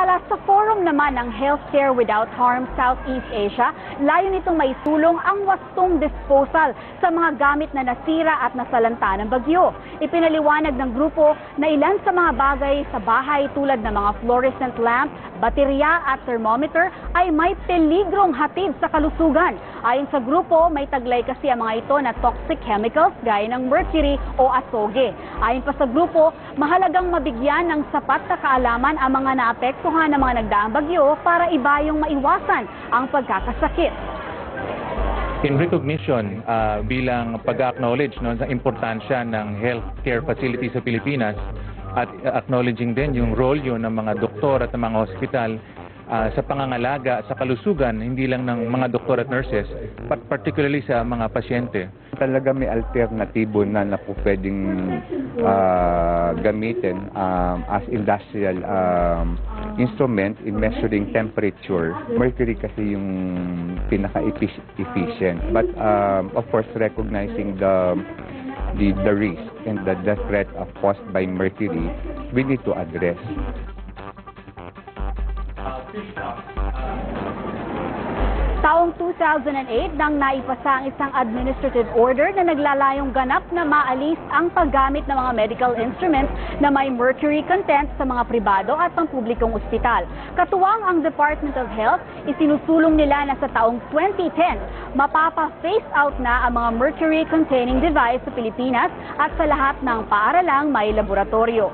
Samantala, sa forum naman ng Healthcare Without Harm Southeast Asia, layo nitong maitulong ang wastong disposal sa mga gamit na nasira at nasalanta ng bagyo. Ipinaliwanag ng grupo na ilan sa mga bagay sa bahay tulad ng mga fluorescent lamp, baterya at thermometer ay may peligrong hatid sa kalusugan. Ayon sa grupo, may taglay kasi ang mga ito na toxic chemicals gaya ng mercury o asoge. Ayon pa sa grupo, mahalagang mabigyan ng sapat na kaalaman ang mga naapektuhan ng mga nagdaang bagyo para ibayong maiwasan ang pagkakasakit. In recognition bilang pag-acknowledge sa importansya ng healthcare facility sa Pilipinas at acknowledging din yung role yun ng mga doktor at ng mga hospital sa pangangalaga sa kalusugan, hindi lang ng mga doktor at nurses, but particularly sa mga pasyente. Talaga may alternatibo na po pwedeng gamitin as industrial instrument in measuring temperature. Mercury kasi yung pinaka-efficient. But of course, recognizing the risk and the threat caused by mercury, we need to address. Taong 2008 nang naipasa ang isang administrative order na naglalayong ganap na maalis ang paggamit ng mga medical instruments na may mercury content sa mga pribado at pampublikong ospital. Katuwang ang Department of Health, isinusulong nila na sa taong 2010, mapapa-phase out na ang mga mercury-containing device sa Pilipinas at sa lahat ng paaralang may laboratorio.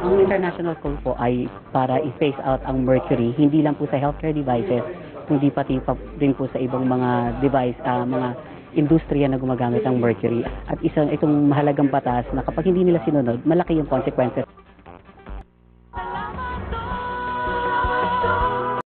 Ang international call po ay para i-phase out ang mercury, hindi lang po sa healthcare devices, kundi pati din po sa ibang mga device, mga industriya na gumagamit ng mercury. At itong mahalagang batas na kapag hindi nila sinunod, malaki yung consequences.